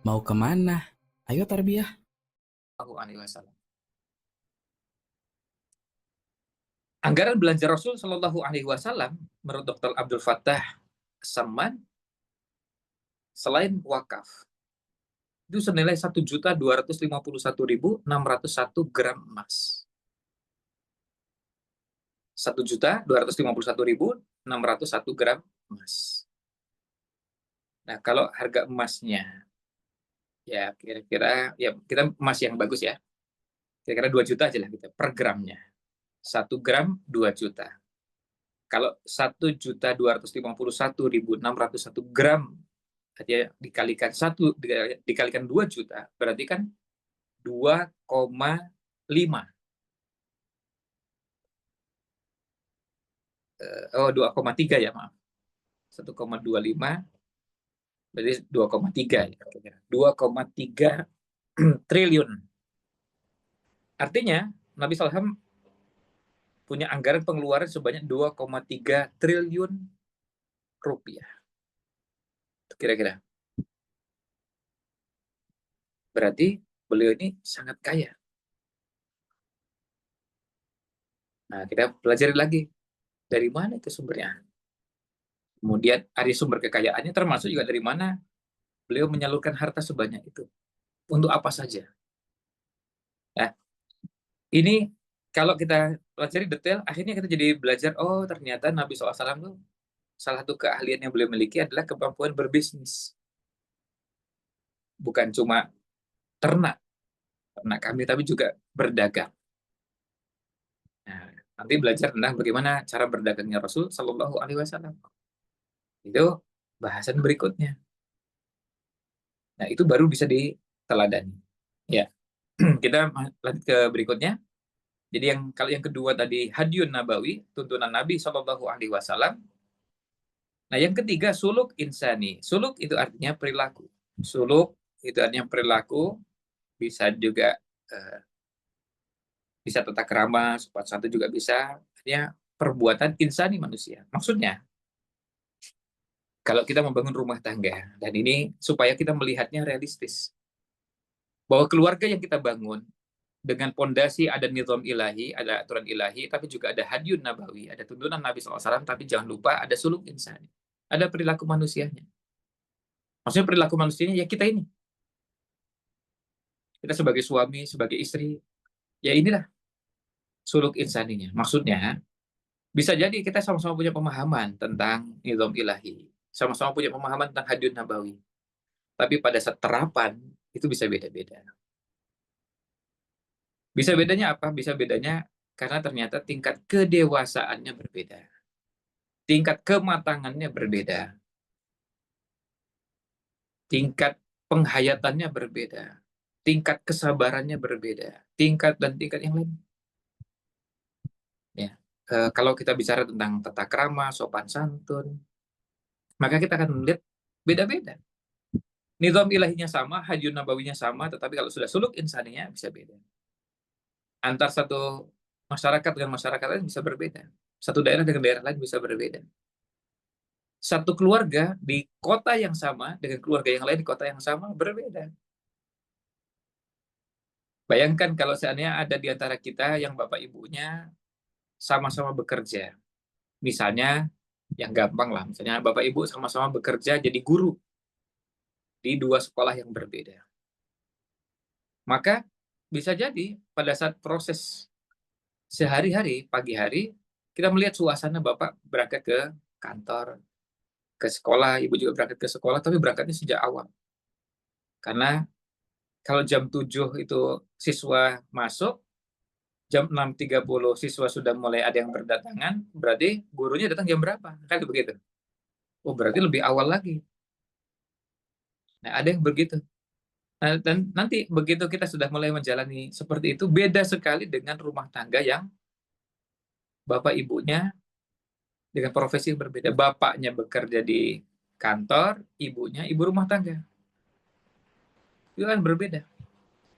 Mau kemana? Ayo tarbiyah. Alaihi Wasallam. Anggaran belanja Rasul Shallallahu Alaihi Wasallam menurut Dr. Abdul Fattah Samman selain wakaf itu senilai 1.251.601 gram emas. 1.251.601 gram emas. Nah, kalau harga emasnya ya kira-kira ya kita emas yang bagus ya. Kira-kira 2 juta aja lah kita per gramnya. 1 gram 2 juta. Kalau 1.251.601 gram artinya dikalikan 2 juta, berarti kan 2,5. 2,3 ya, maaf. 1,25 berarti 2,3 ya. 2,3 triliun. Artinya Nabi SAW punya anggaran pengeluaran sebanyak 2,3 triliun rupiah. Kira-kira. Berarti beliau ini sangat kaya. Nah, kita pelajari lagi. Dari mana itu sumbernya? Kemudian dari sumber kekayaannya termasuk juga dari mana beliau menyalurkan harta sebanyak itu. Untuk apa saja. Nah, ini kalau kita pelajari detail, akhirnya kita jadi belajar, oh ternyata Nabi SAW itu salah satu keahlian yang beliau miliki adalah kemampuan berbisnis. Bukan cuma ternak kami, tapi juga berdagang. Nah, nanti belajar tentang bagaimana cara berdagangnya Rasul Shallallahu Alaihi Wasallam. Itu bahasan berikutnya. Nah, itu baru bisa diteladani. Ya, kita lanjut ke berikutnya. Jadi kalau yang kedua tadi Hadyun Nabawi, tuntunan Nabi Shallallahu Alaihi Wasallam. Nah, yang ketiga suluk insani. Suluk itu artinya perilaku. Suluk itu artinya perilaku, bisa juga bisa tata krama, sopan santun juga bisa. Artinya perbuatan insani manusia. Maksudnya, kalau kita membangun rumah tangga, dan ini supaya kita melihatnya realistis, bahwa keluarga yang kita bangun dengan pondasi ada nizam ilahi, ada aturan ilahi, tapi juga ada hadyun nabawi, ada tuntunan Nabi SAW, tapi jangan lupa ada suluk insani, ada perilaku manusianya. Maksudnya perilaku manusianya ya kita ini. Kita sebagai suami, sebagai istri, ya inilah suluk insaninya. Maksudnya, bisa jadi kita sama-sama punya pemahaman tentang nizam ilahi, sama-sama punya pemahaman tentang hadyun nabawi, tapi pada saat terapan, itu bisa beda-beda. Bisa bedanya apa? Bisa bedanya karena ternyata tingkat kedewasaannya berbeda. Tingkat kematangannya berbeda. Tingkat penghayatannya berbeda. Tingkat kesabarannya berbeda. Tingkat yang lain. Ya. Kalau kita bicara tentang tata krama, sopan santun, maka kita akan melihat beda-beda. Nizam ilahinya sama, hadyun nabawinya sama, tetapi kalau sudah suluk insaninya bisa beda. Antar satu masyarakat dengan masyarakat lain bisa berbeda. Satu daerah dengan daerah lain bisa berbeda. Satu keluarga di kota yang sama dengan keluarga yang lain di kota yang sama berbeda. Bayangkan kalau seandainya ada di antara kita yang bapak ibunya sama-sama bekerja. Misalnya, yang gampang lah, misalnya bapak ibu sama-sama bekerja jadi guru di 2 sekolah yang berbeda. Maka bisa jadi pada saat proses sehari-hari, pagi hari, kita melihat suasana bapak berangkat ke kantor, ke sekolah, ibu juga berangkat ke sekolah, tapi berangkatnya sejak awal. Karena kalau jam 7 itu siswa masuk, jam 6.30 siswa sudah mulai ada yang berdatangan, berarti gurunya datang jam berapa? Kan begitu. Oh, berarti lebih awal lagi. Nah, ada yang begitu. Nah, dan nanti begitu kita sudah mulai menjalani seperti itu, beda sekali dengan rumah tangga yang bapak ibunya dengan profesi yang berbeda. Bapaknya bekerja di kantor, ibunya ibu rumah tangga. Itu kan berbeda.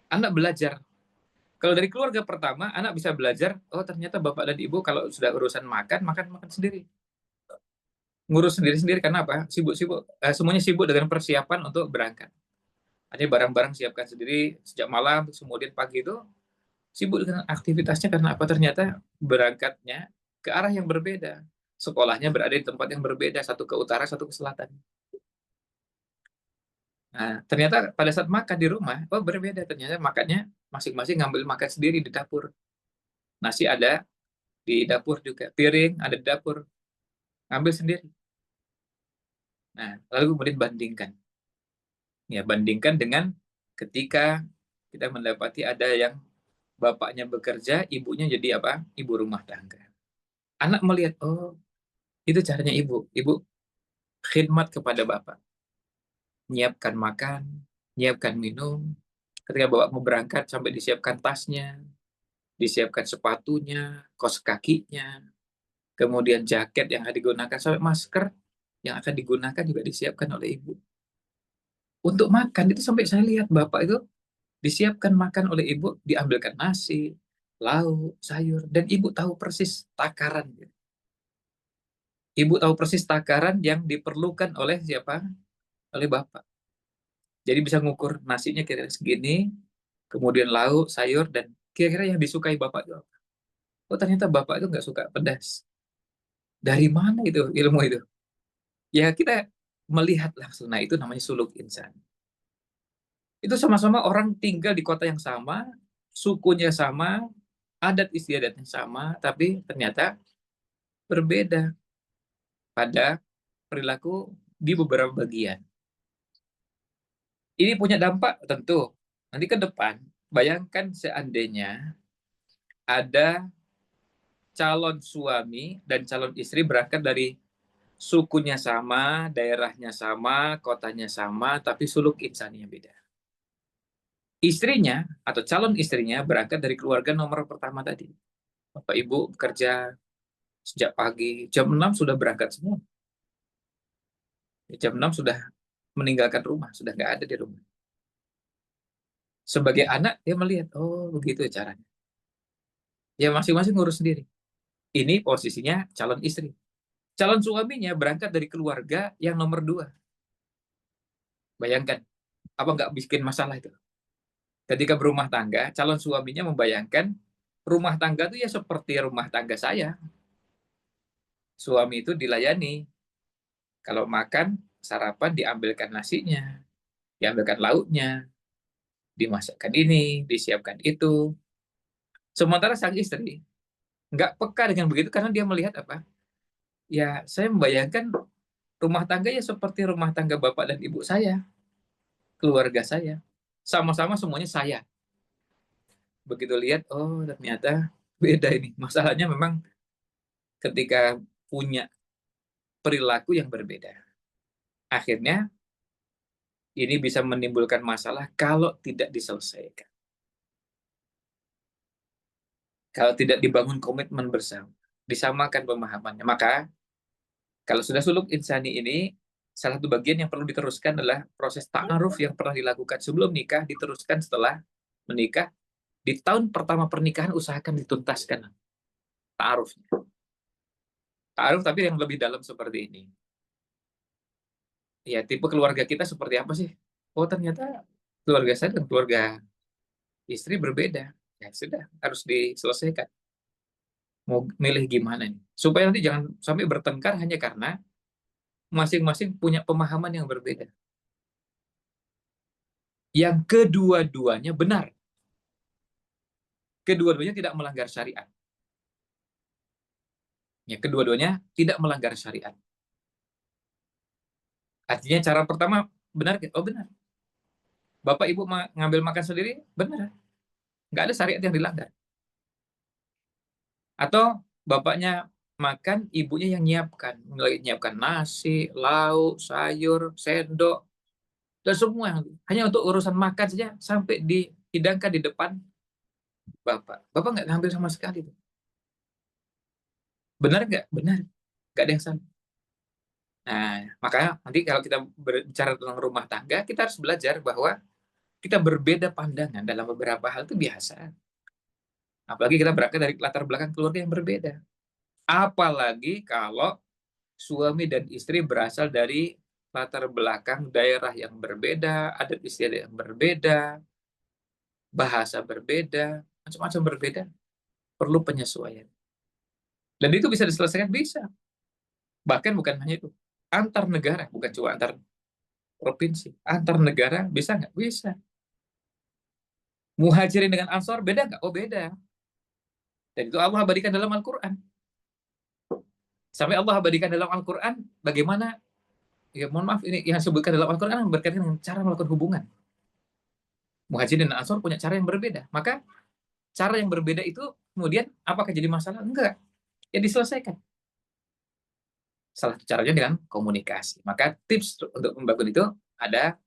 Anak belajar. Kalau dari keluarga pertama, anak bisa belajar, oh ternyata bapak dan ibu kalau sudah urusan makan sendiri. Ngurus sendiri-sendiri, karena apa? Sibuk-sibuk, semuanya sibuk dengan persiapan untuk berangkat. Ada barang-barang siapkan sendiri sejak malam, terus kemudian pagi itu sibuk dengan aktivitasnya karena apa? Ternyata berangkatnya ke arah yang berbeda. Sekolahnya berada di tempat yang berbeda, satu ke utara, satu ke selatan. Nah, ternyata pada saat makan di rumah, oh berbeda. Ternyata makannya masing-masing ngambil makan sendiri di dapur. Nasi ada di dapur juga, piring ada di dapur, ngambil sendiri. Nah, lalu kemudian bandingkan. Ya, bandingkan dengan ketika kita mendapati ada yang bapaknya bekerja, ibunya jadi apa? Ibu rumah tangga. Anak melihat, oh, itu caranya ibu. Ibu khidmat kepada bapak. Nyiapkan makan, nyiapkan minum. Ketika bapak mau berangkat, sampai disiapkan tasnya, disiapkan sepatunya, kaos kakinya, kemudian jaket yang akan digunakan, sampai masker yang akan digunakan juga disiapkan oleh ibu. Untuk makan, itu sampai saya lihat bapak itu disiapkan makan oleh ibu, diambilkan nasi, lauk, sayur, dan ibu tahu persis takaran. Ibu tahu persis takaran yang diperlukan oleh siapa? Oleh bapak. Jadi bisa ngukur nasinya kira-kira segini, kemudian lauk, sayur, dan kira-kira yang disukai bapak itu apa. Oh ternyata bapak itu nggak suka pedas. Dari mana itu ilmu itu? Ya kita melihat langsung, nah itu namanya suluk insan. Itu sama-sama orang tinggal di kota yang sama, sukunya sama, adat istiadatnya sama, tapi ternyata berbeda pada perilaku di beberapa bagian. Ini punya dampak tentu. Nanti ke depan, bayangkan seandainya ada calon suami dan calon istri berangkat dari sukunya sama, daerahnya sama, kotanya sama, tapi suluk insannya beda. Istrinya atau calon istrinya berangkat dari keluarga nomor pertama tadi. Bapak Ibu bekerja sejak pagi, jam 6 sudah berangkat semua. Jam 6 sudah meninggalkan rumah, sudah nggak ada di rumah. Sebagai anak, dia melihat, oh begitu caranya. Ya masing-masing ngurus sendiri. Ini posisinya calon istri. Calon suaminya berangkat dari keluarga yang nomor dua. Bayangkan, apa nggak bikin masalah itu? Ketika berumah tangga, calon suaminya membayangkan rumah tangga itu ya seperti rumah tangga saya. Suami itu dilayani. Kalau makan, sarapan diambilkan nasinya, diambilkan lauknya, dimasakkan ini, disiapkan itu. Sementara sang istri nggak peka dengan begitu karena dia melihat apa? Ya, saya membayangkan rumah tangga ya seperti rumah tangga bapak dan ibu saya, keluarga saya. Sama-sama semuanya saya. Begitu lihat, oh ternyata beda ini. Masalahnya memang ketika punya perilaku yang berbeda. Akhirnya ini bisa menimbulkan masalah kalau tidak diselesaikan. Kalau tidak dibangun komitmen bersama, disamakan pemahamannya. Maka kalau sudah suluk insani ini, salah satu bagian yang perlu diteruskan adalah proses ta'aruf yang pernah dilakukan sebelum nikah, diteruskan setelah menikah. Di tahun pertama pernikahan usahakan dituntaskan ta'arufnya. Ta'aruf tapi yang lebih dalam seperti ini. Ya, tipe keluarga kita seperti apa sih? Oh, ternyata keluarga saya dan keluarga istri berbeda. Ya sudah, harus diselesaikan. Mau milih gimana nih? Supaya nanti jangan sampai bertengkar hanya karena masing-masing punya pemahaman yang berbeda. Yang kedua-duanya benar. Kedua-duanya tidak melanggar syariat. Ya, kedua-duanya tidak melanggar syariat. Artinya cara pertama benar? Oh benar. Bapak Ibu ngambil makan sendiri? Benar. Nggak ada syariat yang dilanggar. Atau bapaknya makan, ibunya yang nyiapkan. Mulai nyiapkan nasi, lauk, sayur, sendok, dan semua. Hanya untuk urusan makan saja sampai dihidangkan di depan bapak. Bapak nggak ngambil sama sekali. Benar nggak? Benar. Nggak ada yang salah. Nah, makanya nanti kalau kita berbicara tentang rumah tangga, kita harus belajar bahwa kita berbeda pandangan dalam beberapa hal itu biasa. Apalagi kita berangkat dari latar belakang keluarga yang berbeda. Apalagi kalau suami dan istri berasal dari latar belakang daerah yang berbeda, adat istiadat yang berbeda, bahasa berbeda, macam-macam berbeda, perlu penyesuaian. Dan itu bisa diselesaikan, bisa. Bahkan bukan hanya itu, antar negara, bukan cuma antar provinsi, antar negara bisa nggak? Bisa. Muhajirin dengan Ansor beda nggak? Oh beda. Dan itu Allah abadikan dalam Al-Quran. Sampai Allah abadikan dalam Al-Quran, bagaimana, ya mohon maaf, ini yang disebutkan dalam Al-Quran berkaitan dengan cara melakukan hubungan. Muhajirin dan Ansor punya cara yang berbeda. Maka cara yang berbeda itu kemudian apakah jadi masalah? Enggak. Ya diselesaikan. Salah satu caranya dengan komunikasi. Maka tips untuk membangun itu ada,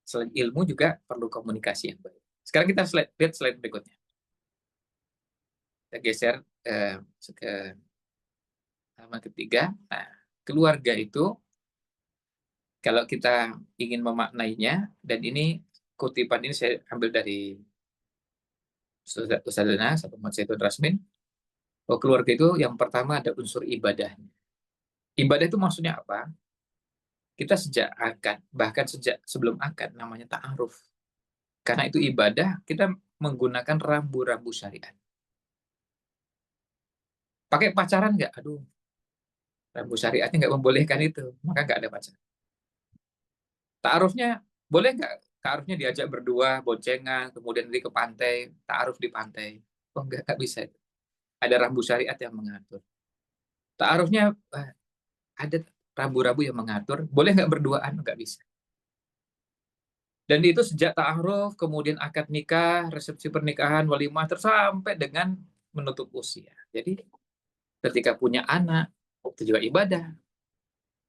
selain ilmu juga perlu komunikasi yang baik. Sekarang kita lihat slide berikutnya. Kita geser ke halaman ketiga. Nah, keluarga itu kalau kita ingin memaknainya, dan ini kutipan ini saya ambil dari Ustadzana Satu Zaitun Rasmin, bahwa keluarga itu yang pertama ada unsur ibadah. Ibadah itu maksudnya apa? Kita sejak akad, bahkan sejak sebelum akad, namanya ta'aruf. Karena itu ibadah, kita menggunakan rambu-rambu syariat. Pakai pacaran nggak? Aduh, rambu syariatnya nggak membolehkan itu, maka nggak ada pacaran. Ta'arufnya boleh nggak? Ta'arufnya diajak berdua, boncengan, kemudian nanti ke pantai, ta'aruf di pantai. Oh nggak bisa. Ada rambu syariat yang mengatur. Ta'arufnya ada rambu-rambu yang mengatur, boleh nggak berduaan? Nggak bisa. Dan itu sejak ta'aruf, kemudian akad nikah, resepsi pernikahan, walimah, terus sampai dengan menutup usia. Jadi ketika punya anak, itu juga ibadah.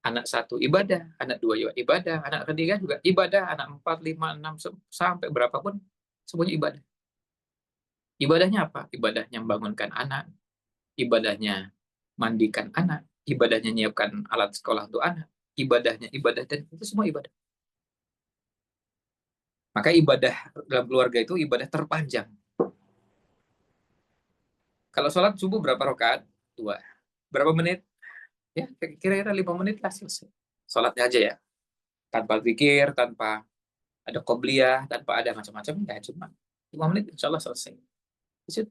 Anak satu ibadah, anak dua juga ibadah, anak ketiga juga ibadah, anak 4, 5, 6, sampai berapapun, semuanya ibadah. Ibadahnya apa? Ibadahnya membangunkan anak, ibadahnya mandikan anak, ibadahnya menyiapkan alat sekolah untuk anak, ibadahnya ibadah, dan itu semua ibadah. Maka ibadah dalam keluarga itu ibadah terpanjang. Kalau sholat subuh berapa rakaat? 2. Berapa menit? Ya, kira-kira 5 menit lah selesai. Sholatnya aja ya. Tanpa zikir, tanpa ada qobliyah, tanpa ada macam-macam, ya cuma 5 menit insya Allah selesai. 5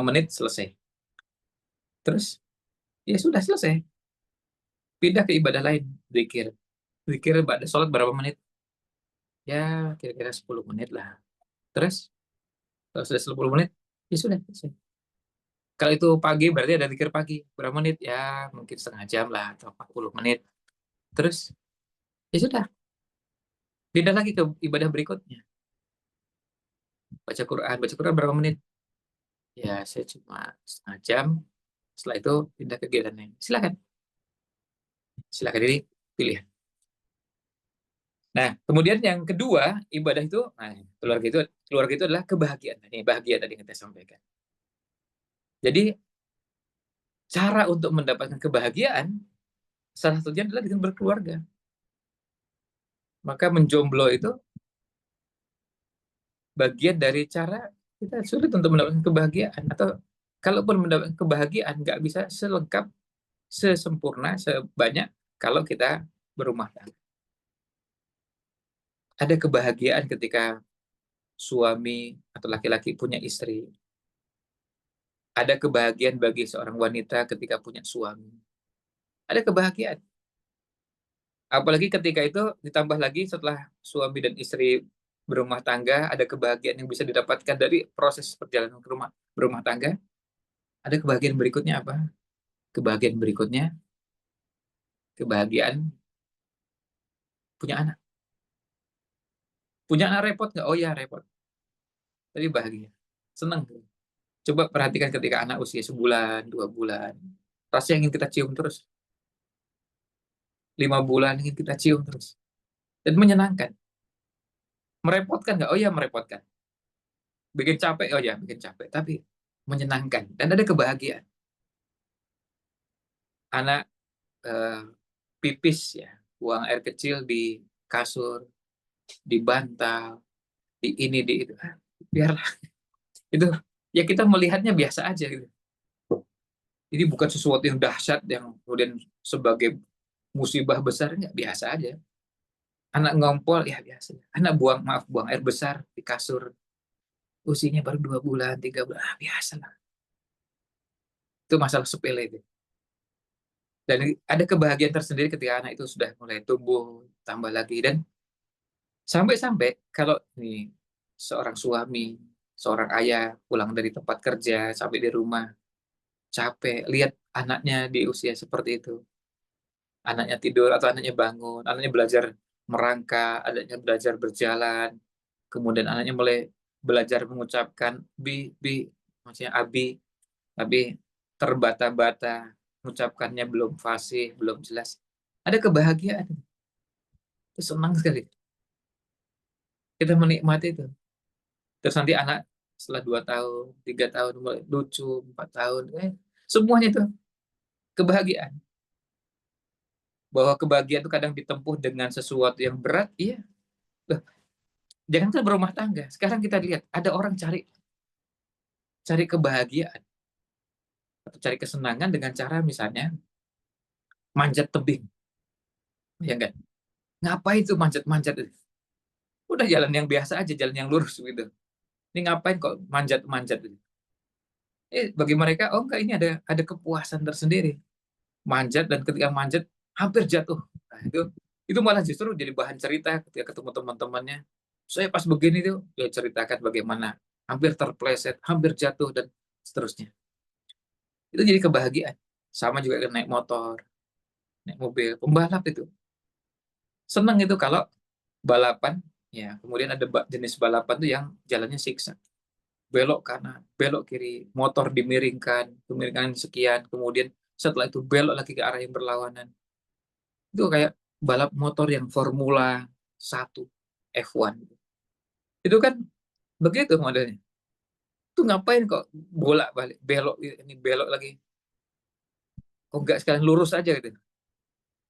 menit selesai. Terus, ya sudah selesai. Pindah ke ibadah lain, zikir. Zikir sholat berapa menit? Ya, kira-kira 10 menit lah. Terus, kalau sudah 10 menit, ya sudah selesai. Kalau itu pagi, berarti ada zikir pagi. Berapa menit? Ya, mungkin setengah jam lah, atau 40 menit. Terus, ya sudah. Pindah lagi ke ibadah berikutnya. Baca Quran berapa menit? Ya, saya cuma setengah jam. Setelah itu, pindah ke kegiatan lain. Silakan. Silakan ini pilih. Nah, kemudian yang kedua, ibadah itu, nah, keluarga itu adalah kebahagiaan. Ini bahagia tadi yang kita sampaikan. Jadi, cara untuk mendapatkan kebahagiaan, salah satunya adalah dengan berkeluarga. Maka menjomblo itu bagian dari cara kita sulit untuk mendapatkan kebahagiaan. Atau kalaupun mendapatkan kebahagiaan, nggak bisa selengkap, sesempurna, sebanyak kalau kita berumah tangga. Ada kebahagiaan ketika suami atau laki-laki punya istri. Ada kebahagiaan bagi seorang wanita ketika punya suami. Ada kebahagiaan. Apalagi ketika itu ditambah lagi setelah suami dan istri berumah tangga, ada kebahagiaan yang bisa didapatkan dari proses perjalanan ke berumah tangga. Ada kebahagiaan berikutnya apa? Kebahagiaan berikutnya, kebahagiaan punya anak. Punya anak repot nggak? Oh ya repot. Tapi bahagia. Senang. Coba perhatikan ketika anak usia sebulan, 2 bulan. Rasanya ingin kita cium terus. 5 bulan ingin kita cium terus. Dan menyenangkan. Merepotkan nggak? Oh ya merepotkan. Bikin capek? Oh ya bikin capek. Tapi menyenangkan. Dan ada kebahagiaan. Anak pipis ya. Buang air kecil di kasur, di bantal, di ini, di itu. Biarlah. Itu ya kita melihatnya biasa aja gitu. Ini bukan sesuatu yang dahsyat yang kemudian sebagai musibah besar nggak, biasa aja. Anak ngompol ya biasa. Anak buang air besar di kasur, usianya baru 2 bulan, 3 bulan, biasa lah. Itu masalah sepele itu. Dan ada kebahagiaan tersendiri ketika anak itu sudah mulai tumbuh, tambah lagi. Dan sampai-sampai kalau nih seorang suami, seorang ayah pulang dari tempat kerja, sampai di rumah, capek, lihat anaknya di usia seperti itu. Anaknya tidur atau anaknya bangun, anaknya belajar merangkak, anaknya belajar berjalan, kemudian anaknya mulai belajar mengucapkan bi, maksudnya abi, tapi terbata-bata, mengucapkannya belum fasih, belum jelas. Ada kebahagiaan, itu senang sekali. Kita menikmati itu. Terus nanti anak setelah 2 tahun, 3 tahun mulai lucu, 4 tahun, semuanya itu kebahagiaan. Bahwa kebahagiaan itu kadang ditempuh dengan sesuatu yang berat, iya. Loh, jangankan berumah tangga, sekarang kita lihat ada orang cari cari kebahagiaan atau cari kesenangan dengan cara misalnya manjat tebing, ya enggak? Ngapain tuh manjat-manjat? Udah jalan yang biasa aja, jalan yang lurus gitu. Ini ngapain kok manjat-manjat gitu? Bagi mereka, oh enggak, ini ada kepuasan tersendiri. Manjat, dan ketika manjat hampir jatuh. Nah, itu malah justru jadi bahan cerita ketika ketemu teman-temannya. Saya pas begini tuh, ya ceritakan bagaimana hampir terpleset, hampir jatuh, dan seterusnya. Itu jadi kebahagiaan. Sama juga dengan naik motor, naik mobil, pembalap itu. Senang itu kalau balapan, ya kemudian ada jenis balapan tuh yang jalannya siksa. Belok kanan, belok kiri, motor dimiringkan, kemiringan sekian, kemudian setelah itu belok lagi ke arah yang berlawanan. Itu kayak balap motor yang Formula 1, F1. Itu kan begitu modelnya. Itu ngapain kok bolak-balik, belok ini belok lagi. Kok nggak sekalian lurus aja gitu.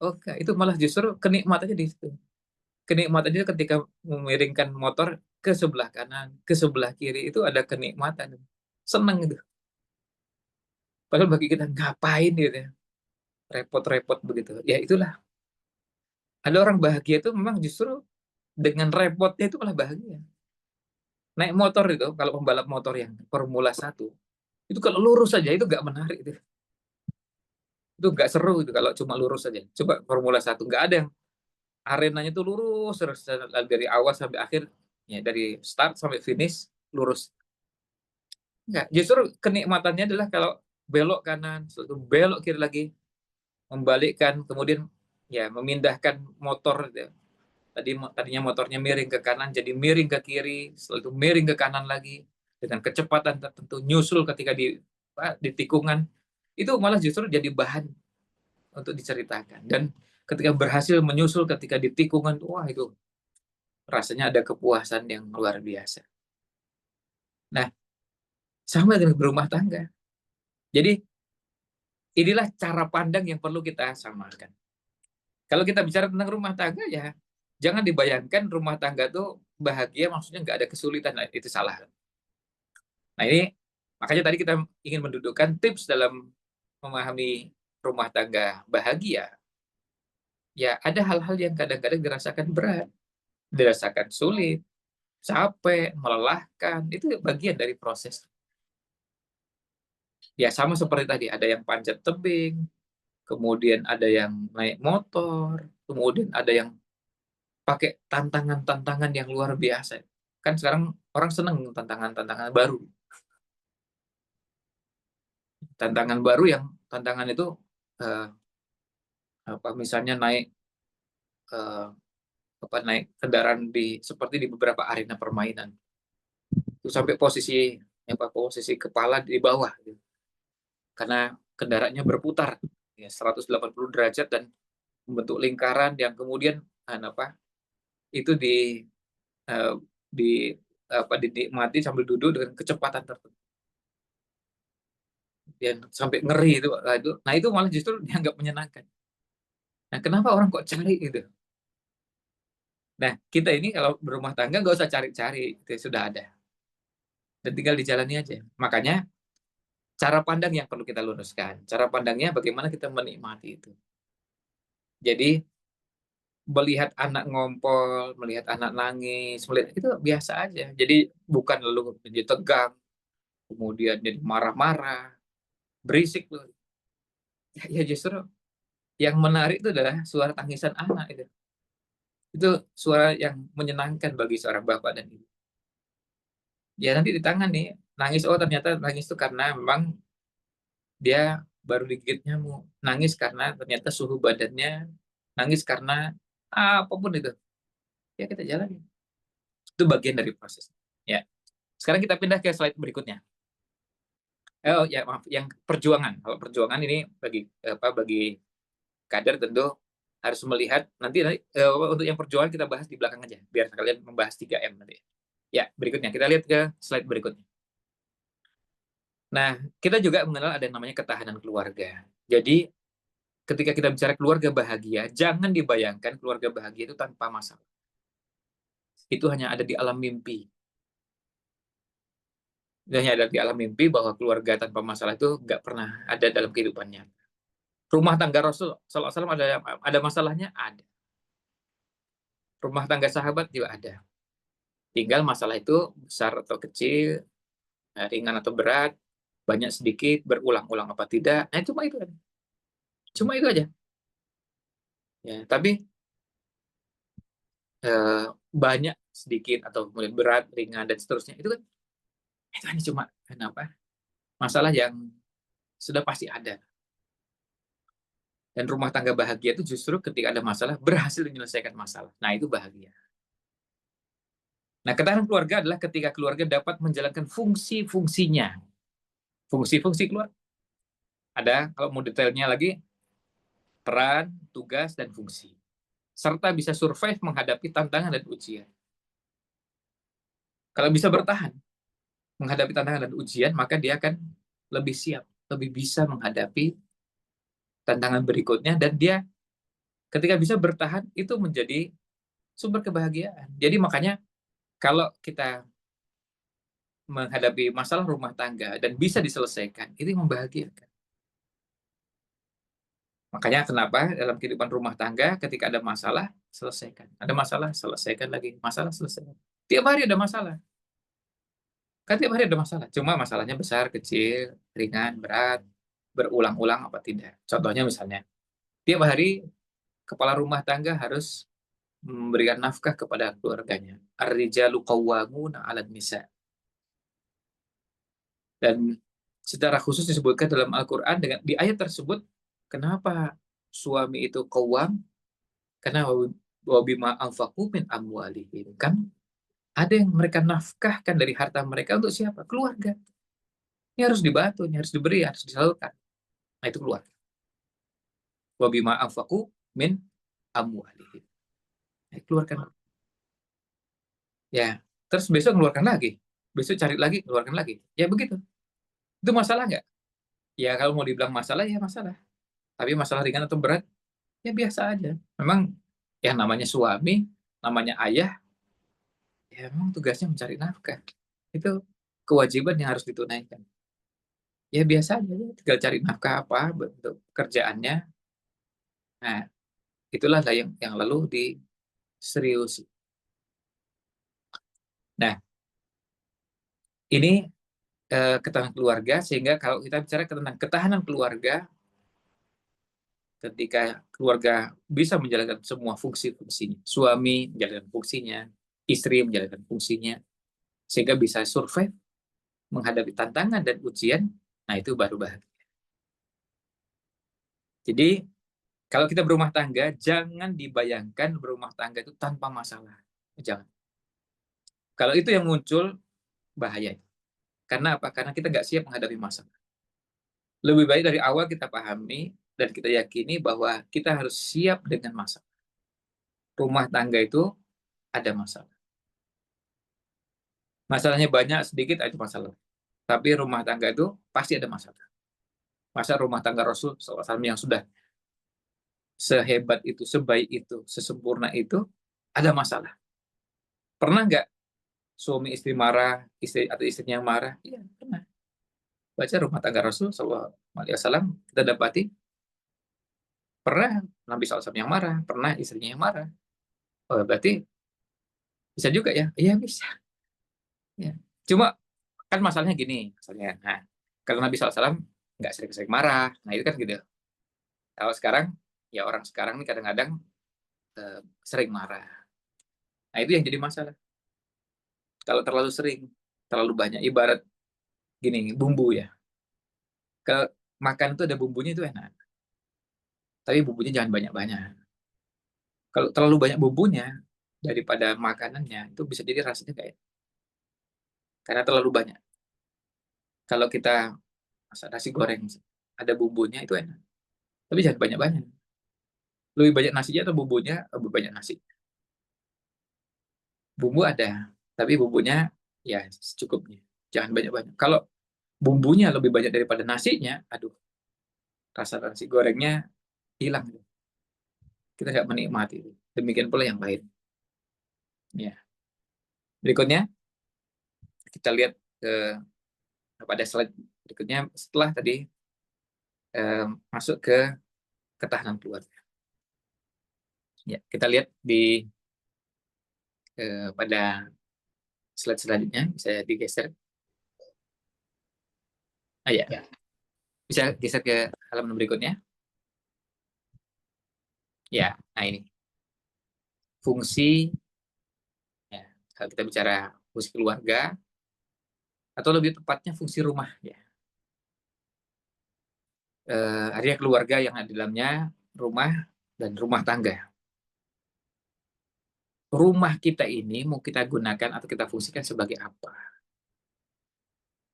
Oke, itu malah justru kenikmatannya di situ. Kenikmatannya ketika memiringkan motor ke sebelah kanan, ke sebelah kiri, itu ada kenikmatan. Seneng itu. Padahal bagi kita ngapain gitu ya, repot-repot begitu. Ya itulah. Ada orang bahagia itu memang justru dengan repotnya itu malah bahagia. Naik motor itu, kalau pembalap motor yang Formula 1, itu kalau lurus saja itu nggak menarik itu. Itu nggak seru itu kalau cuma lurus saja. Coba Formula 1, nggak ada yang arenanya itu lurus terus dari awal sampai akhir, ya dari start sampai finish lurus. Enggak, justru kenikmatannya adalah kalau belok kanan, belok kiri lagi, membalikkan, kemudian ya memindahkan motor. Tadinya motornya miring ke kanan, jadi miring ke kiri, setelah itu miring ke kanan lagi, dengan kecepatan tertentu, nyusul ketika di tikungan, itu malah justru jadi bahan untuk diceritakan. Dan ketika berhasil menyusul ketika di tikungan, wah itu rasanya ada kepuasan yang luar biasa. Nah, sama dengan berumah tangga. Jadi, inilah cara pandang yang perlu kita samakan. Kalau kita bicara tentang rumah tangga, ya jangan dibayangkan rumah tangga tuh bahagia, maksudnya nggak ada kesulitan. Nah, itu salah. Nah, ini makanya tadi kita ingin mendudukkan tips dalam memahami rumah tangga bahagia. Ya, ada hal-hal yang kadang-kadang dirasakan berat, dirasakan sulit, capek, melelahkan, itu bagian dari proses. Ya, sama seperti tadi, ada yang panjat tebing, kemudian ada yang naik motor, kemudian ada yang pakai tantangan-tantangan yang luar biasa. Kan sekarang orang senang tantangan-tantangan baru. Tantangan baru yang tantangan itu eh, misalnya eh, naik kendaraan seperti di beberapa arena permainan. Itu sampai posisi kepala di bawah gitu. Karena kendaraannya berputar ya 180 derajat dan membentuk lingkaran yang kemudian itu eh, dinikmati sambil duduk dengan kecepatan tertentu. Dan sampai ngeri itu. Nah, itu malah justru dianggap menyenangkan. Nah, kenapa orang kok cari itu? Nah, kita ini kalau berumah tangga nggak usah cari-cari, itu sudah ada. Dan tinggal dijalani aja. Makanya cara pandang yang perlu kita luruskan. Cara pandangnya bagaimana kita menikmati itu. Jadi melihat anak ngompol, melihat anak nangis, melihat itu biasa aja. Jadi bukan lalu jadi tegang, kemudian jadi marah-marah, berisik tuh. Ya justru yang menarik itu adalah suara tangisan anak itu. Itu suara yang menyenangkan bagi seorang bapak dan ibu. Ya nanti ditangani, nangis, oh ternyata nangis itu karena memang dia baru digigit nyamuk. Nangis karena ternyata suhu badannya, nangis karena apapun itu. Ya kita jalani. Itu bagian dari proses. Ya. Sekarang kita pindah ke slide berikutnya. Oh ya maaf, yang perjuangan. Kalau perjuangan ini bagi kader tentu harus melihat nanti untuk yang perjuangan kita bahas di belakang aja biar kalian membahas 3M nanti. Ya, berikutnya kita lihat ke slide berikutnya. Nah, kita juga mengenal ada yang namanya ketahanan keluarga. Jadi, ketika kita bicara keluarga bahagia, jangan dibayangkan keluarga bahagia itu tanpa masalah. Itu hanya ada di alam mimpi. Dan hanya ada di alam mimpi bahwa keluarga tanpa masalah itu nggak pernah ada dalam kehidupannya. Rumah tangga Rasul SAW ada masalahnya? Ada. Rumah tangga sahabat juga ada. Tinggal masalah itu besar atau kecil, ringan atau berat, banyak sedikit, berulang-ulang apa tidak. Nah, cuma itu aja. Cuma itu aja. Ya, tapi banyak sedikit atau kemudian berat, ringan dan seterusnya itu kan itu hanya cuma kenapa? Masalah yang sudah pasti ada. Dan rumah tangga bahagia itu justru ketika ada masalah berhasil menyelesaikan masalah. Nah, itu bahagia. Nah, ketahanan keluarga adalah ketika keluarga dapat menjalankan fungsi-fungsinya. Fungsi-fungsi keluarga. Ada, kalau mau detailnya lagi, peran, tugas, dan fungsi. Serta bisa survive menghadapi tantangan dan ujian. Kalau bisa bertahan menghadapi tantangan dan ujian, maka dia akan lebih siap, lebih bisa menghadapi tantangan berikutnya, dan dia ketika bisa bertahan, itu menjadi sumber kebahagiaan. Jadi makanya kalau kita menghadapi masalah rumah tangga dan bisa diselesaikan, itu membahagiakan. Makanya kenapa dalam kehidupan rumah tangga ketika ada masalah, selesaikan. Ada masalah, selesaikan lagi. Masalah, selesaikan. Tiap hari ada masalah. Kan tiap hari ada masalah. Cuma masalahnya besar, kecil, ringan, berat, berulang-ulang apa tidak. Contohnya misalnya, tiap hari kepala rumah tangga harus memberikan nafkah kepada keluarganya. Ar-rijalu qawwamuna 'alan nisa. Dan secara khusus disebutkan dalam Al-Qur'an dengan di ayat tersebut, kenapa suami itu qawwam? Karena wa bima anfaqu min amwalihim. Kan ada yang mereka nafkahkan dari harta mereka untuk siapa? Keluarga. Ini harus dibantu, ini harus diberi, harus disalurkan. Nah, itu keluarga. Wa bima anfaqu min amwalihim. Nah, keluarkan. Ya, terus besok keluarkan lagi. Besok cari lagi, keluarkan lagi. Ya begitu. Itu masalah nggak? Ya kalau mau dibilang masalah, ya masalah. Tapi masalah ringan atau berat, ya biasa aja. Memang yang namanya suami, namanya ayah, ya memang tugasnya mencari nafkah. Itu kewajiban yang harus ditunaikan. Ya biasa aja, tinggal cari nafkah apa bentuk kerjaannya. Nah, itulah yang lalu diserius. Nah, ini ketahanan keluarga, sehingga kalau kita bicara tentang ketahanan keluarga, ketika keluarga bisa menjalankan semua fungsi-fungsinya, suami menjalankan fungsinya, istri menjalankan fungsinya, sehingga bisa survive menghadapi tantangan dan ujian, nah itu baru bahagia. Jadi, kalau kita berumah tangga, jangan dibayangkan berumah tangga itu tanpa masalah. Jangan. Kalau itu yang muncul, bahaya. Karena apa? Karena kita nggak siap menghadapi masalah. Lebih baik dari awal kita pahami dan kita yakini bahwa kita harus siap dengan masalah. Rumah tangga itu ada masalah. Masalahnya banyak, sedikit, itu masalah. Tapi rumah tangga itu pasti ada masalah. Masa rumah tangga Rasul SAW yang sudah sehebat itu, sebaik itu, sesempurna itu, ada masalah. Pernah nggak suami istri marah, istri atau istrinya marah? Iya, pernah. Baca rumah tangga Rasul SAW, kita dapati Pernah Nabi SAW yang marah, pernah istrinya yang marah. Oh, berarti bisa juga ya? Iya bisa. Ya. Cuma kan masalahnya gini, masalahnya. Nah, kalau Nabi SAW nggak sering-sering marah, nah itu kan gitu. Kalau sekarang, ya orang sekarang nih kadang-kadang sering marah. Nah itu yang jadi masalah. Kalau terlalu sering, terlalu banyak, ibarat gini, bumbu ya. Ke makan itu ada bumbunya itu enak, tapi bumbunya jangan banyak-banyak. Kalau terlalu banyak bumbunya daripada makanannya, itu bisa jadi rasanya kayak karena terlalu banyak. Kalau kita masak nasi goreng, ada bumbunya itu enak, tapi jangan banyak-banyak. Lebih banyak nasinya atau bumbunya? Lebih banyak nasi. Bumbu ada, tapi bumbunya ya secukupnya. Jangan banyak-banyak. Kalau bumbunya lebih banyak daripada nasinya, aduh, rasa nasi gorengnya hilang. Kita nggak menikmati. Demikian pula yang lain. Ya. Berikutnya, kita lihat pada slide berikutnya setelah tadi masuk ke ketahanan keluarga. Ya, kita lihat di pada slide selanjutnya, bisa digeser. Ya, bisa geser ke halaman berikutnya. Ya, nah ini fungsi. Ya, kalau kita bicara fungsi keluarga, atau lebih tepatnya fungsi rumah. Ya, artinya keluarga yang ada di dalamnya rumah dan rumah tangga. Rumah kita ini mau kita gunakan atau kita fungsikan sebagai apa?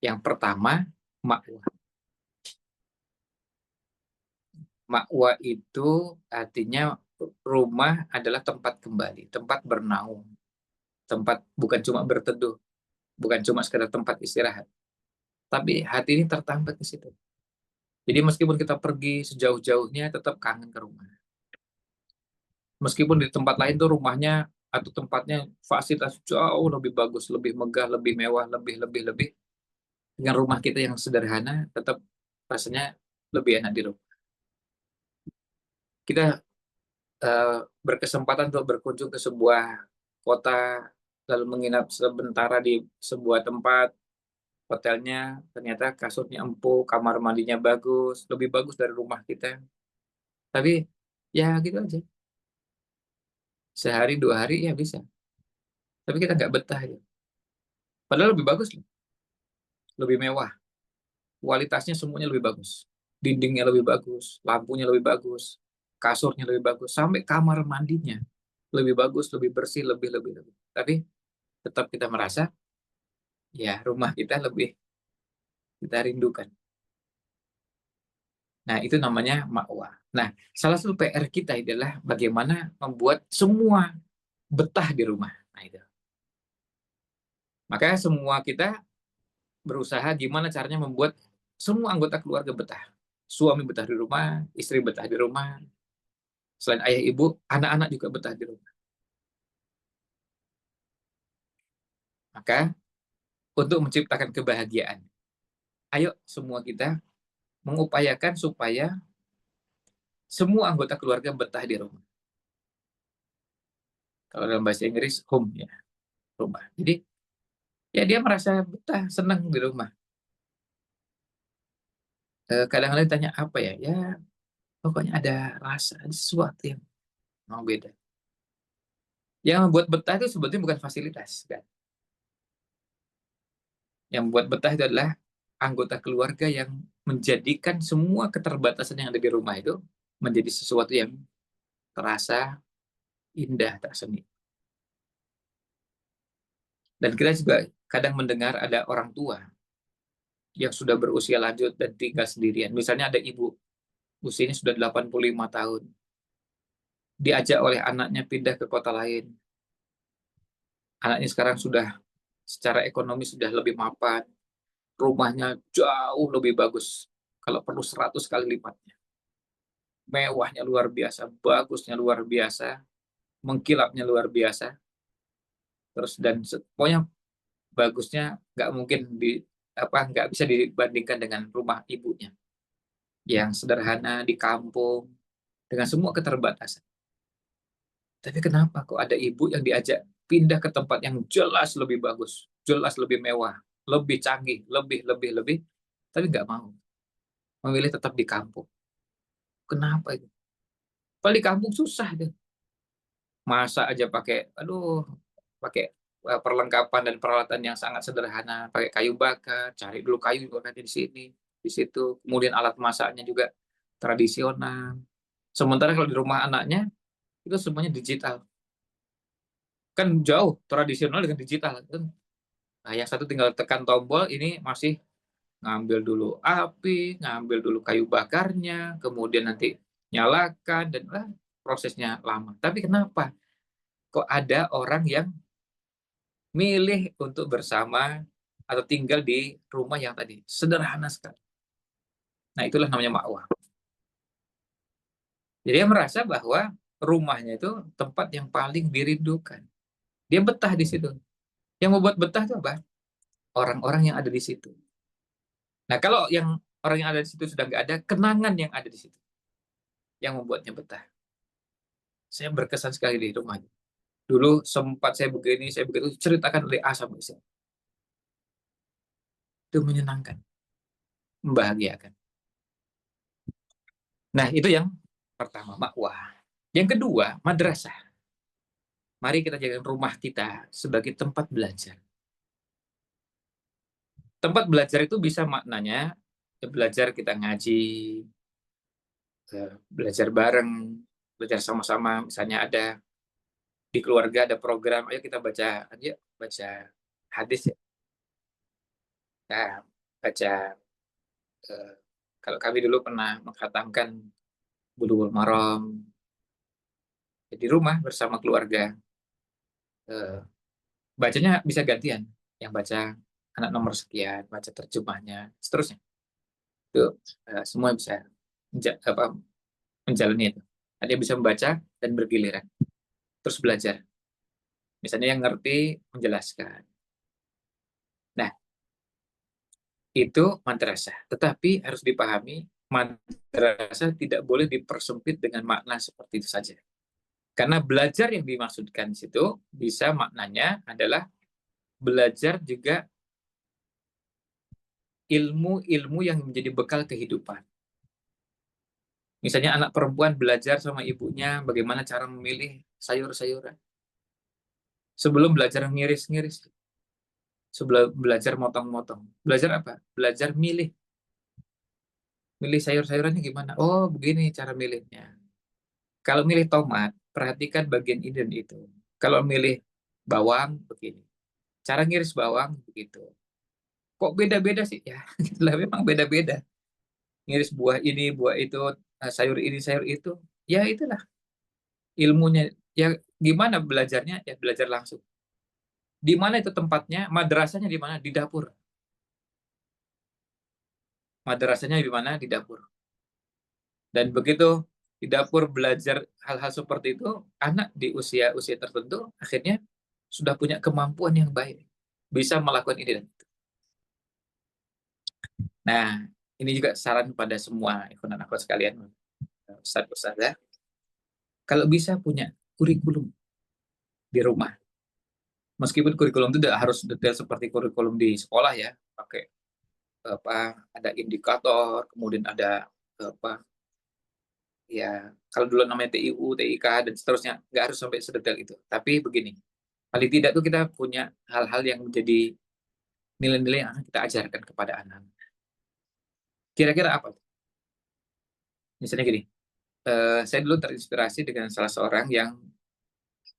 Yang pertama, makwa. Makwa itu artinya rumah adalah tempat kembali, tempat bernaung, tempat bukan cuma berteduh, bukan cuma sekedar tempat istirahat, tapi hati ini tertambat di situ. Jadi meskipun kita pergi sejauh-jauhnya, tetap kangen ke rumah. Meskipun di tempat lain tuh rumahnya atau tempatnya fasilitas jauh lebih bagus, lebih megah, lebih mewah, lebih. Dengan rumah kita yang sederhana, tetap rasanya lebih enak di rumah. Kita berkesempatan untuk berkunjung ke sebuah kota, lalu menginap sementara di sebuah tempat, hotelnya ternyata kasurnya empuk, kamar mandinya bagus, lebih bagus dari rumah kita. Tapi ya gitu aja. Sehari, 2 hari ya bisa. Tapi kita nggak betah ya. Padahal lebih bagus, lebih mewah. Kualitasnya semuanya lebih bagus. Dindingnya lebih bagus, lampunya lebih bagus, kasurnya lebih bagus, sampai kamar mandinya lebih bagus, lebih bersih, lebih. Tapi tetap kita merasa, ya rumah kita lebih kita rindukan. Nah, itu namanya makwa. Nah, salah satu PR kita adalah bagaimana membuat semua betah di rumah. Nah, itu. Makanya semua kita berusaha gimana caranya membuat semua anggota keluarga betah. Suami betah di rumah, istri betah di rumah, selain ayah ibu, anak-anak juga betah di rumah. Maka untuk menciptakan kebahagiaan, ayo semua kita mengupayakan supaya semua anggota keluarga betah di rumah. Kalau dalam bahasa Inggris, home ya, rumah. Jadi ya dia merasa betah, senang di rumah. Kadang-kadang ditanya apa ya? Ya pokoknya ada rasa, ada sesuatu yang mau beda. Yang membuat betah itu sebetulnya bukan fasilitas, kan? Yang membuat betah itu adalah anggota keluarga yang menjadikan semua keterbatasan yang ada di rumah itu menjadi sesuatu yang terasa indah, terasa nikmat. Dan kita juga kadang mendengar ada orang tua yang sudah berusia lanjut dan tinggal sendirian. Misalnya ada ibu, usianya sudah 85 tahun, diajak oleh anaknya pindah ke kota lain. Anaknya sekarang sudah secara ekonomi sudah lebih mapan, rumahnya jauh lebih bagus, kalau perlu 100 kali lipatnya. Mewahnya luar biasa, bagusnya luar biasa, mengkilapnya luar biasa, terus dan pokoknya bagusnya nggak mungkin nggak bisa dibandingkan dengan rumah ibunya yang sederhana di kampung, dengan semua keterbatasan. Tapi kenapa kok ada ibu yang diajak pindah ke tempat yang jelas lebih bagus, jelas lebih mewah, lebih canggih, lebih, tapi nggak mau. Memilih tetap di kampung. Kenapa itu? Kalau di kampung susah deh. Masak aja pakai perlengkapan dan peralatan yang sangat sederhana, pakai kayu bakar, cari dulu kayu juga nanti di sini, di situ. Kemudian alat masaknya juga tradisional. Sementara kalau di rumah anaknya, itu semuanya digital. Kan jauh tradisional dengan digital. Nah, yang satu tinggal tekan tombol, ini masih ngambil dulu api, ngambil dulu kayu bakarnya, kemudian nanti nyalakan, dan prosesnya lama. Tapi kenapa? Kok ada orang yang milih untuk bersama atau tinggal di rumah yang tadi sederhana sekali. Nah, itulah namanya makwah. Jadi dia merasa bahwa rumahnya itu tempat yang paling dirindukan. Dia betah di situ. Yang membuat betah itu apa? Orang-orang yang ada di situ. Nah, kalau yang orang yang ada di situ sudah nggak ada, kenangan yang ada di situ yang membuatnya betah. Saya berkesan sekali di rumahnya. Dulu sempat saya begini, saya begitu, ceritakan oleh A sampai Z. Itu menyenangkan, membahagiakan. Nah, itu yang pertama, makwah. Yang kedua, madrasah. Mari kita jadikan rumah kita sebagai tempat belajar. Tempat belajar itu bisa maknanya belajar kita ngaji, belajar bareng, belajar sama-sama. Misalnya ada di keluarga ada program, ayo kita baca hadis ya. Nah, baca eh, kalau kami dulu pernah mengkhatamkan Bulughul Maram di rumah bersama keluarga. Eh, Bacanya bisa gantian, yang baca anak nomor sekian, baca terjemahnya, seterusnya. Itu semua bisa menjalani itu. Dia bisa membaca dan bergiliran, terus belajar. Misalnya yang ngerti menjelaskan. Nah, itu madrasah. Tetapi harus dipahami, madrasah tidak boleh dipersempit dengan makna seperti itu saja. Karena belajar yang dimaksudkan di situ bisa maknanya adalah belajar juga ilmu-ilmu yang menjadi bekal kehidupan. Misalnya anak perempuan belajar sama ibunya bagaimana cara memilih sayur-sayuran. Sebelum belajar ngiris-ngiris, sebelum belajar motong-motong. Belajar apa? Belajar milih. Milih sayur-sayurannya gimana? Oh, begini cara milihnya. Kalau milih tomat, perhatikan bagian ini dan itu. Kalau milih bawang, begini. Cara ngiris bawang, begitu. Kok beda-beda sih? Ya, lah memang beda-beda. Ngiris buah ini, buah itu, sayur ini, sayur itu. Ya, itulah ilmunya. Ya, gimana belajarnya? Ya, belajar langsung. Di mana itu tempatnya? Madrasahnya di mana? Di dapur. Madrasahnya di mana? Di dapur. Dan begitu di dapur belajar hal-hal seperti itu, anak di usia-usia tertentu akhirnya sudah punya kemampuan yang baik. Bisa melakukan ini dan itu. Nah, ini juga saran pada semua ikhwan akhwat sekalian, Ustaz-Ustaz ya. Kalau bisa punya kurikulum di rumah. Meskipun kurikulum itu tidak harus detail seperti kurikulum di sekolah ya, pakai ada indikator, kemudian ada apa ya, kalau dulu namanya TIU, TIK dan seterusnya, nggak harus sampai sedetail itu. Tapi begini, paling tidak tuh kita punya hal-hal yang menjadi nilai-nilai yang akan kita ajarkan kepada anak. Kira-kira apa? Misalnya gini, saya dulu terinspirasi dengan salah seorang yang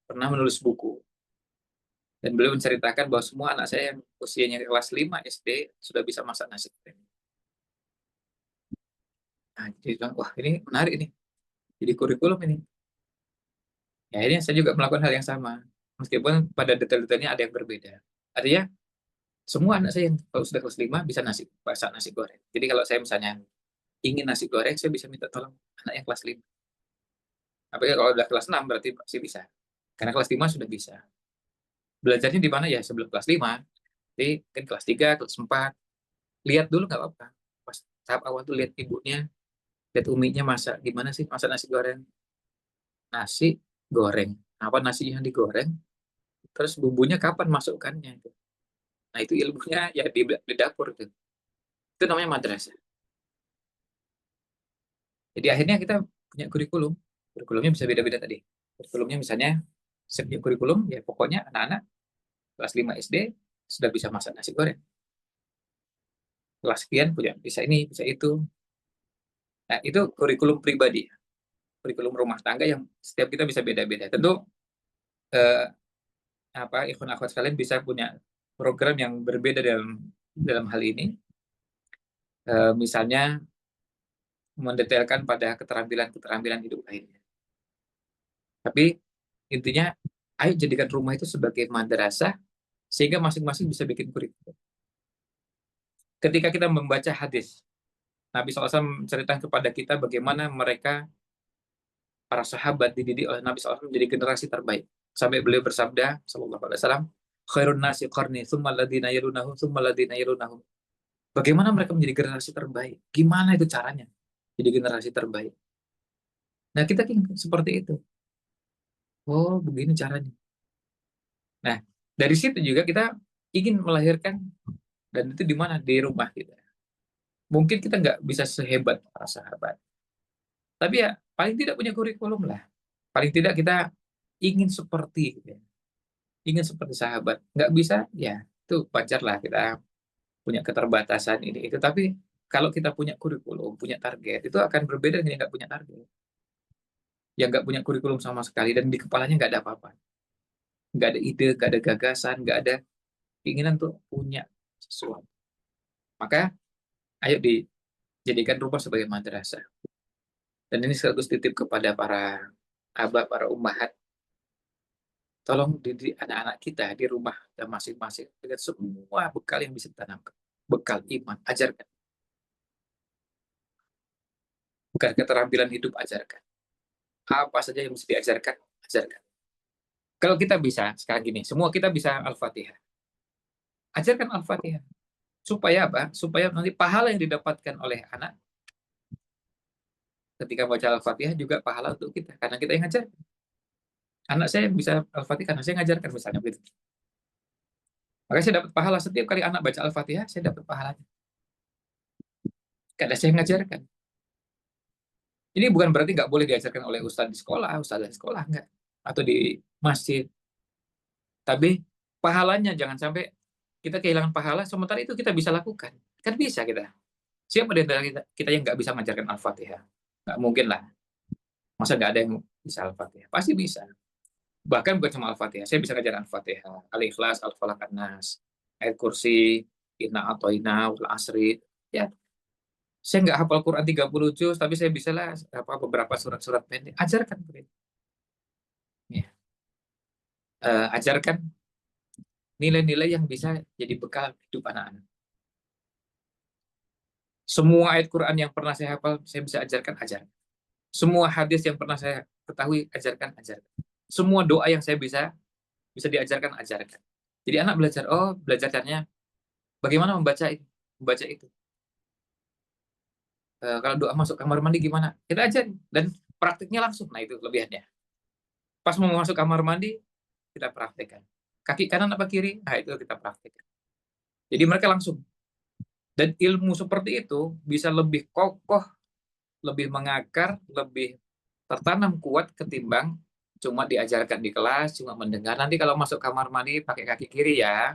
pernah menulis buku. Dan beliau menceritakan bahwa semua anak saya yang usianya kelas 5 SD sudah bisa masak nasi goreng. Nah, jadi bilang, wah ini menarik nih. Jadi kurikulum ini. Ya, ini saya juga melakukan hal yang sama. Meskipun pada detail-detailnya ada yang berbeda. Artinya, semua anak saya yang kalau sudah kelas 5 bisa masak nasi goreng. Jadi kalau saya misalnya ingin nasi goreng, saya bisa minta tolong anak yang kelas 5. Apalagi kalau udah kelas 6 berarti pasti bisa. Karena kelas 5 sudah bisa. Belajarnya di mana ya sebelum kelas 5. Jadi kan kelas 3, kelas 4. Lihat dulu nggak apa-apa. Pas tahap awal tuh lihat ibunya lihat uminya masak, gimana sih masak nasi goreng? Nasi goreng. Apa nasinya digoreng, terus bumbunya kapan masukkannya? Nah, itu ilmunya ya di dapur tuh. Itu namanya madrasah. Jadi akhirnya kita punya kurikulum. Kurikulumnya bisa beda-beda tadi. Kurikulumnya misalnya setiap kurikulum ya pokoknya anak-anak kelas 5 SD sudah bisa masak nasi goreng. Kelas sekian punya bisa ini, bisa itu. Nah, itu kurikulum pribadi, kurikulum rumah tangga yang setiap kita bisa beda-beda. Tentu eh, ikhwan akhwat sekalian bisa punya program yang berbeda dalam dalam hal ini. Misalnya mendetailkan pada keterampilan-keterampilan hidup lainnya. Tapi intinya, ayo jadikan rumah itu sebagai madrasah sehingga masing-masing bisa bikin kurikulum. Ketika kita membaca hadis, Nabi SAW menceritakan kepada kita bagaimana mereka, para sahabat dididik oleh Nabi SAW menjadi generasi terbaik. Sampai beliau bersabda, Sallallahu Alaihi Wasallam, khairun nasi qarni, thumma ladina yalunahum, thumma ladina yalunahum. Bagaimana mereka menjadi generasi terbaik? Gimana itu caranya? Jadi generasi terbaik. Nah, kita ingin seperti itu. Oh, begini caranya. Nah, dari situ juga kita ingin melahirkan, dan itu di mana? Di rumah kita. Mungkin kita nggak bisa sehebat para sahabat, tapi ya paling tidak punya kurikulum lah. Paling tidak kita ingin seperti, gitu ya. Ingin seperti sahabat. Nggak bisa, ya itu wajar lah kita punya keterbatasan ini itu. Tapi kalau kita punya kurikulum, punya target, itu akan berbeda dengan yang nggak punya target. Yang nggak punya kurikulum sama sekali dan di kepalanya nggak ada apa-apa, nggak ada ide, nggak ada gagasan, nggak ada keinginan untuk punya sesuatu. Maka ayo dijadikan rumah sebagai madrasah. Dan ini sekaligus titip kepada para abah, para ummahat, tolong didik anak-anak kita di rumah dan masing-masing dengan semua bekal yang bisa ditanamkan. Bekal iman, ajarkan. Bukan keterampilan hidup, ajarkan. Apa saja yang mesti diajarkan, ajarkan. Kalau kita bisa, sekarang gini, semua kita bisa Al-Fatihah. Ajarkan Al-Fatihah. Supaya apa? Supaya nanti pahala yang didapatkan oleh anak ketika baca Al-Fatihah juga pahala untuk kita. Karena kita yang ngajar. Anak saya bisa Al-Fatihah karena saya ngajarkan misalnya begitu. Maka saya dapat pahala setiap kali anak baca Al-Fatihah, saya dapat pahalanya. Karena saya ngajarkan. Ini bukan berarti nggak boleh diajarkan oleh ustadz di sekolah, ustadz di sekolah, enggak. Atau di masjid. Tapi pahalanya jangan sampai kita kehilangan pahala, sementara itu kita bisa lakukan. Kan bisa kita. Siapa di antara kita yang nggak bisa mengajarkan Al-Fatihah? Nggak mungkin lah. Masa nggak ada yang bisa Al-Fatihah? Pasti bisa. Bahkan bukan cuma Al-Fatihah. Saya bisa ngajarin Al-Fatihah, Al-Ikhlas, Al-Falaq, An-Nas, Ayat Kursi, Inna Atoina, Wal Asri. Ya, saya nggak hafal Quran 30 juz, tapi saya bisa lah beberapa surat-surat pendek. Ajarkan. Ya. Ajarkan nilai-nilai yang bisa jadi bekal hidup anak-anak. Semua ayat Quran yang pernah saya hafal, saya bisa ajarkan, ajarkan. Semua hadis yang pernah saya ketahui, ajarkan, ajarkan. Semua doa yang saya bisa diajarkan, ajarkan. Jadi anak belajar, oh belajar caranya bagaimana membaca itu. Kalau doa masuk kamar mandi gimana? Kita ajarin dan praktiknya langsung. Nah, itu kelebihannya. Pas mau masuk kamar mandi, kita praktekkan. Kaki kanan apa kiri? Nah, itu kita praktekkan. Jadi mereka langsung. Dan ilmu seperti itu bisa lebih kokoh, lebih mengakar, lebih tertanam kuat ketimbang cuma diajarkan di kelas, cuma mendengar. Nanti kalau masuk kamar mandi pakai kaki kiri ya,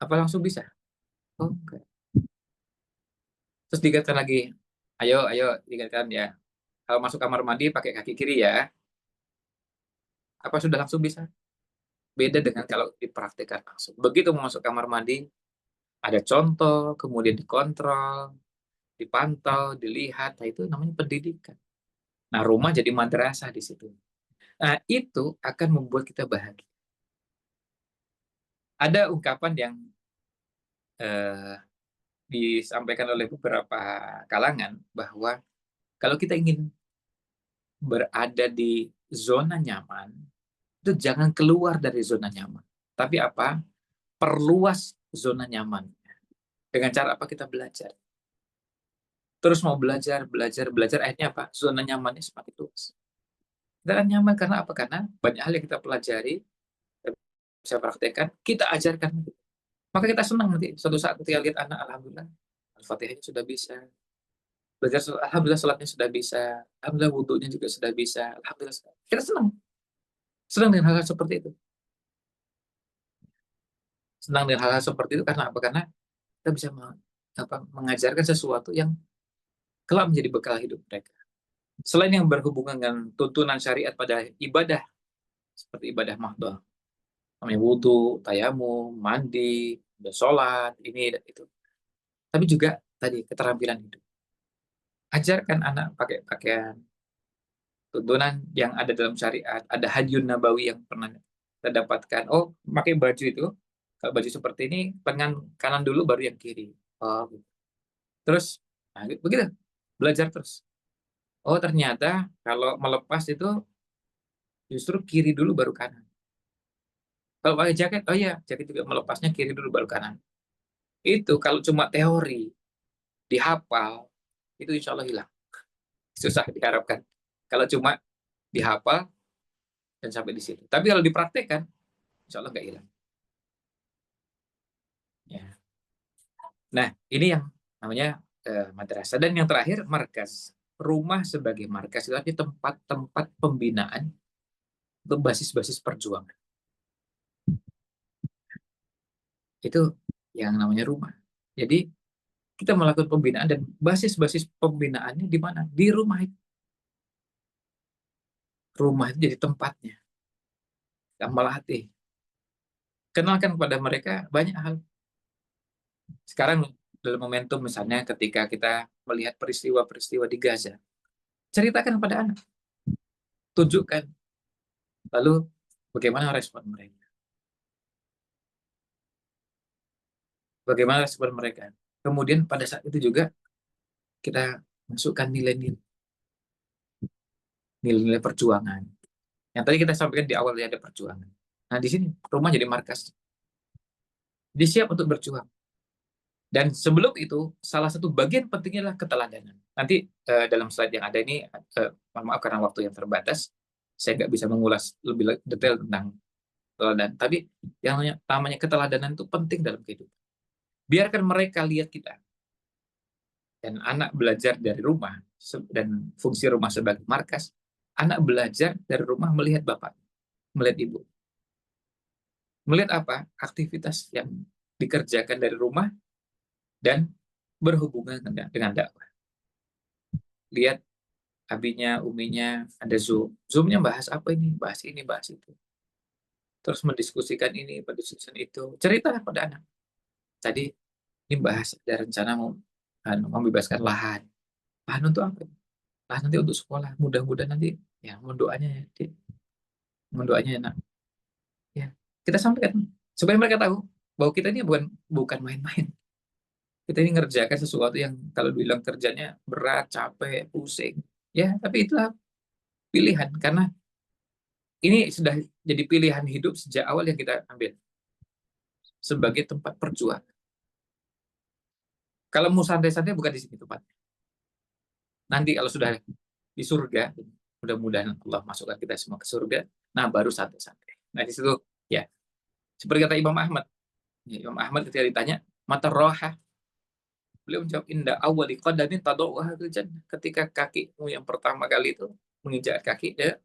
apa langsung bisa? Oh, enggak. Terus diingatkan lagi, ayo, ayo, diingatkan ya. Kalau masuk kamar mandi pakai kaki kiri ya. Apa sudah langsung bisa? Beda dengan kalau dipraktikkan langsung. Begitu mau masuk kamar mandi, ada contoh, kemudian dikontrol, dipantau, dilihat. Nah, itu namanya pendidikan. Nah, rumah jadi madrasah di situ. Nah, itu akan membuat kita bahagia. Ada ungkapan yang eh, disampaikan oleh beberapa kalangan bahwa kalau kita ingin berada di zona nyaman, itu jangan keluar dari zona nyaman. Tapi apa? Perluas zona nyaman. Dengan cara apa kita belajar? terus mau belajar, belajar, belajar, akhirnya apa? Zona nyamannya semakin luas. Kita kan nyaman karena apa? Karena banyak hal yang kita pelajari, kita bisa praktekkan, kita ajarkan. Maka kita senang nanti suatu saat ketika lihat anak, alhamdulillah, Al-Fatihahnya sudah bisa, belajar, alhamdulillah sholatnya sudah bisa, alhamdulillah wudhunya juga sudah bisa, alhamdulillah. Kita senang, senang dengan hal-hal seperti itu. Senang dengan hal-hal seperti itu karena apa? Karena kita bisa mengajarkan sesuatu yang kelak menjadi bekal hidup mereka. Selain yang berhubungan dengan tuntunan syariat pada ibadah, seperti ibadah mahdoh, namanya wudhu, tayamum, mandi, sholat, ini dan itu. Tapi juga tadi keterampilan hidup. Ajarkan anak pakai pakaian, tuntunan yang ada dalam syariat, ada hadiyun nabawi yang pernah kita dapatkan. Oh, pakai baju itu, kalau baju seperti ini, tangan kanan dulu baru yang kiri. Oh, gitu. Terus, nah, begitu, belajar terus. Oh, ternyata kalau melepas itu justru kiri dulu baru kanan. Kalau pakai jaket, oh iya, jaket juga melepasnya kiri dulu baru kanan. Itu kalau cuma teori, dihafal, itu insya Allah hilang. Susah diharapkan. Kalau cuma dihafal dan sampai di situ. Tapi kalau dipraktekkan, insya Allah nggak hilang. Ya. Nah, ini yang namanya madrasah. Dan yang terakhir, markas. Rumah sebagai markas itu artinya tempat-tempat pembinaan untuk basis-basis perjuangan. Itu yang namanya rumah. Jadi, kita melakukan pembinaan dan basis-basis pembinaannya di mana? Di rumah itu. Rumah itu jadi tempatnya. Kita melatih. Kenalkan kepada mereka banyak hal. Sekarang dalam momentum misalnya ketika kita melihat peristiwa-peristiwa di Gaza, ceritakan kepada anak, tunjukkan, lalu bagaimana respon mereka. Bagaimana respon mereka. Kemudian pada saat itu juga kita masukkan nilai-nilai perjuangan. Yang tadi kita sampaikan di awal ada perjuangan. Nah, di sini rumah jadi markas. Dia siap untuk berjuang. Dan sebelum itu, salah satu bagian pentingnya adalah keteladanan. Nanti dalam slide yang ada ini, mohon maaf karena waktu yang terbatas, saya nggak bisa mengulas lebih detail tentang teladan. Tapi yang namanya keteladanan itu penting dalam kehidupan. Biarkan mereka lihat kita. Dan anak belajar dari rumah, dan fungsi rumah sebagai markas, anak belajar dari rumah melihat bapak, melihat ibu. Melihat apa? Aktivitas yang dikerjakan dari rumah dan berhubungan dengan dakwah. Lihat abinya, uminya, ada Zoom. Zoom-nya bahas apa ini? Bahas ini, bahas itu. Terus mendiskusikan ini, mendiskusikan itu. Cerita pada anak. Tadi ini bahas ada rencana mau membebaskan lahan. Lahan untuk apa? Lahan nanti untuk sekolah. Mudah-mudahan nanti ya mendoanya ya, mendoanya enak. Ya, kita sampaikan supaya mereka tahu bahwa kita ini bukan main-main. Kita ini ngerjakan sesuatu yang kalau bilang kerjanya berat, capek, pusing. Ya, tapi itulah pilihan karena ini sudah jadi pilihan hidup sejak awal yang kita ambil sebagai tempat perjuangan. Kalau mau santai-santai bukan di sini tempatnya. Nanti kalau sudah di surga, mudah-mudahan Allah masukkan kita semua ke surga, nah baru santai-santai. Nah di situ ya, seperti kata Imam Ahmad. Ya, Imam Ahmad ketika ditanya, mata roha, beliau menjawab, indah awali qadamin tadawuha fil jannah. Ketika kakimu yang pertama kali itu menginjak kaki ke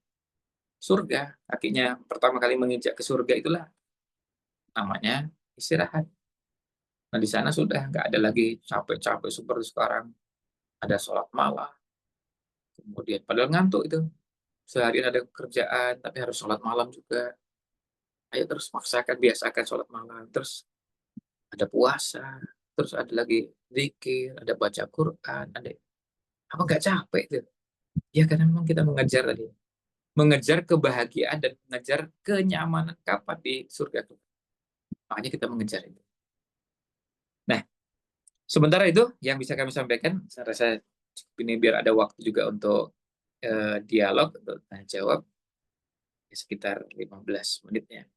surga, kakinya pertama kali menginjak ke surga itulah namanya istirahat. Nah di sana sudah nggak ada lagi capek-capek seperti sekarang. Ada sholat malam, kemudian padahal ngantuk itu. Seharian ada kerjaan, tapi harus sholat malam juga. Ayo terus maksakan, biasakan sholat malam. Terus ada puasa, terus ada lagi zikir, ada baca Quran, ada apa nggak capek itu? Ya karena memang kita mengejar tadi, mengejar kebahagiaan dan mengejar kenyamanan kapan di surga itu. Makanya kita mengejar itu. Nah, sementara itu yang bisa kami sampaikan, saya rasa ini biar ada waktu juga untuk dialog, untuk tanya jawab, ya sekitar 15 menitnya.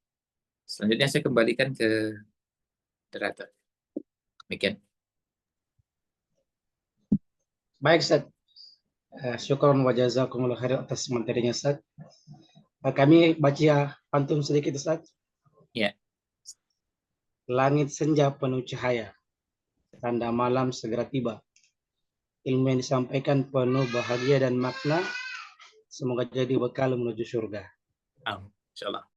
Selanjutnya saya kembalikan ke moderator. Demikian. Baik, Ustaz. Syukron wa jazakumullah khair atas materinya, Ustaz. Kami baca pantun sedikit, Ustaz. Ya. Langit senja penuh cahaya, tanda malam segera tiba. Ilmu yang disampaikan penuh bahagia dan makna, semoga jadi bekal menuju surga. Insyaallah.